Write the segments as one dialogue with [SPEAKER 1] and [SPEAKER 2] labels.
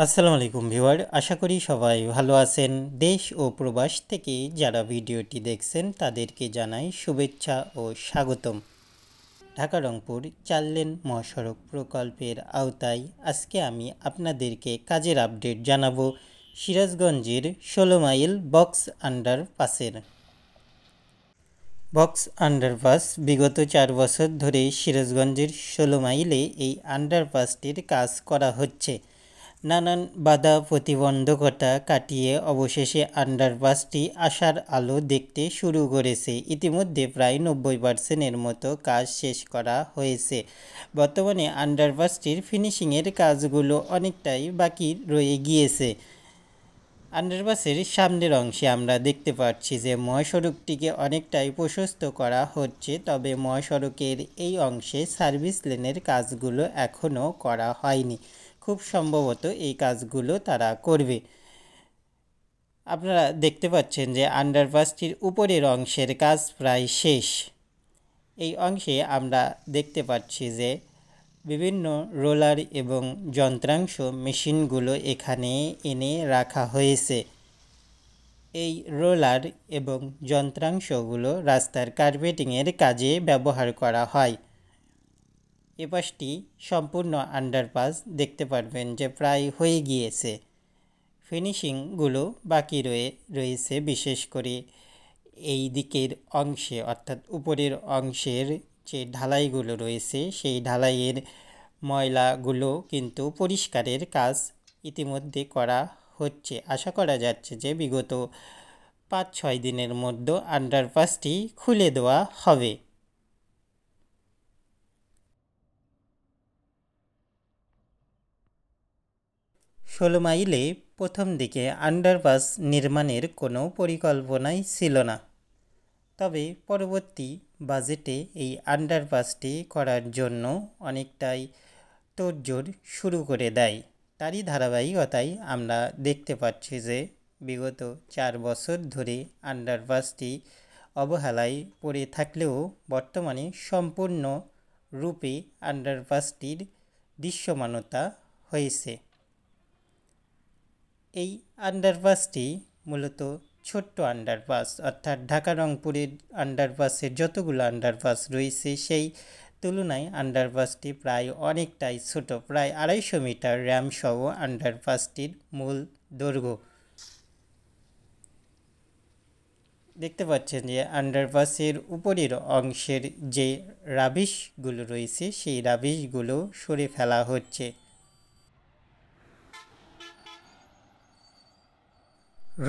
[SPEAKER 1] আসসালামু আলাইকুম ভিউয়ার, আশা করি সবাই ভালো আছেন। দেশ ও প্রবাস থেকে যারা ভিডিওটি দেখছেন তাদেরকে জানাই শুভেচ্ছা ও স্বাগতম। ঢাকা রংপুর 4 লেন মহাসড়ক প্রকল্পের আওতায় আজকে আমি আপনাদেরকে কাজের আপডেট জানাবো সিরাজগঞ্জের 16 মাইল বক্স আন্ডারপাসের। বক্স আন্ডারপাস বিগত 4 বছর ধরে সিরাজগঞ্জের 16 মাইলে এই আন্ডারপাসটির কাজ করা হচ্ছে। নানান বাধা প্রতিবন্ধকতা কাটিয়ে অবশেষে আন্ডারপাসটি আশার আলো দেখতে শুরু করেছে। ইতিমধ্যে প্রায় 90% মতো কাজ শেষ করা হয়েছে। বর্তমানে আন্ডারপাসটির ফিনিশিংয়ের কাজগুলো অনেকটাই বাকি রয়ে গিয়েছে। আন্ডারপাসের সামনের অংশে আমরা দেখতে পাচ্ছি যে মহাসড়কটিকে অনেকটাই প্রশস্ত করা হচ্ছে, তবে মহাসড়কের এই অংশে সার্ভিস লেনের কাজগুলো এখনও করা হয়নি। খুব সম্ভবত এই কাজগুলো তারা করবে। আপনারা দেখতে পাচ্ছেন যে আন্ডারপাসটির উপরের অংশের কাজ প্রায় শেষ। এই অংশে আমরা দেখতে পাচ্ছি যে বিভিন্ন রোলার এবং যন্ত্রাংশ মেশিনগুলো এখানে এনে রাখা হয়েছে। এই রোলার এবং যন্ত্রাংশগুলো রাস্তার কার্পেটিংয়ের কাজে ব্যবহার করা হয়। এপাশটি সম্পূর্ণ আন্ডারপাস দেখতে পারবেন যে প্রায় হয়ে গিয়েছে। ফিনিশিংগুলো বাকি রয়েছে, বিশেষ করে এই দিকের অংশে অর্থাৎ উপরের অংশের যে ঢালাইগুলো রয়েছে সেই ঢালাইয়ের ময়লাগুলো কিন্তু পরিষ্কারের কাজ ইতিমধ্যে করা হচ্ছে। আশা করা যাচ্ছে যে বিগত 5-6 দিনের মধ্যে আন্ডারপাসটি খুলে দেওয়া হবে। ষোলো মাইলে প্রথম দিকে আন্ডারপাস নির্মাণের কোনো পরিকল্পনাই ছিল না, তবে পরবর্তী বাজেটে এই আন্ডারপাসটি করার জন্য অনেকটাই তোড়জোড় শুরু করে দেয়। তারই ধারাবাহিকতায় আমরা দেখতে পাচ্ছি যে বিগত 4 বছর ধরে আন্ডারপাসটি অবহেলায় পড়ে থাকলেও বর্তমানে সম্পূর্ণ রূপে আন্ডারপাসটির দৃশ্যমানতা হয়েছে। এই আন্ডারপাসটি মূলত ছোট্ট আন্ডারপাস, অর্থাৎ ঢাকা রংপুরের আন্ডারপাসের যতগুলো আন্ডারপাস রয়েছে সেই তুলনায় আন্ডারপাসটি প্রায় অনেকটাই ছোট। প্রায় 250 মিটার র্যাম সহ আন্ডারপাসটির মূল দৈর্ঘ্য। দেখতে পাচ্ছেন যে আন্ডারপাসের উপরের অংশের যে রাবিশগুলো রয়েছে সেই রাবিশগুলো সরে ফেলা হচ্ছে।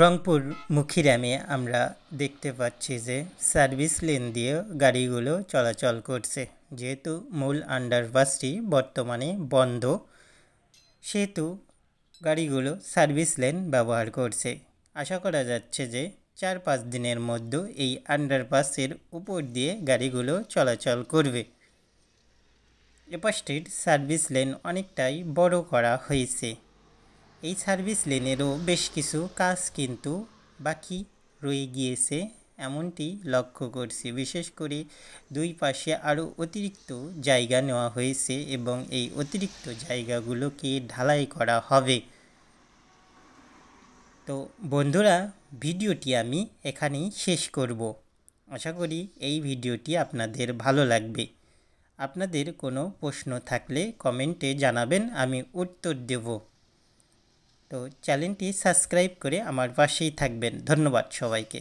[SPEAKER 1] রংপুর মুখিরামে আমরা দেখতে পাচ্ছি যে সার্ভিস লেন দিয়ে গাড়িগুলো চলাচল করছে। যেহেতু মূল আন্ডারপাসটি বর্তমানে বন্ধ, সেহেতু গাড়িগুলো সার্ভিস লেন ব্যবহার করছে। আশা করা যাচ্ছে যে 4-5 দিনের মধ্যে এই আন্ডারপাসের উপর দিয়ে গাড়িগুলো চলাচল করবে। এপাশটির সার্ভিস লেন অনেকটাই বড় করা হয়েছে। এই সার্ভিস লেনেরও বেশ কিছু কাজ কিন্তু বাকি রয়ে গিয়েছে এমনটি লক্ষ্য করছি। বিশেষ করে দুই পাশে আরও অতিরিক্ত জায়গা নেওয়া হয়েছে এবং এই অতিরিক্ত জায়গাগুলোকে ঢালাই করা হবে। তো বন্ধুরা, ভিডিওটি আমি এখানেই শেষ করব। আশা করি এই ভিডিওটি আপনাদের ভালো লাগবে। আপনাদের কোনো প্রশ্ন থাকলে কমেন্টে জানাবেন, আমি উত্তর দেব। তো চ্যানেলটি সাবস্ক্রাইব করে আমার পাশেই থাকবেন। ধন্যবাদ সবাইকে।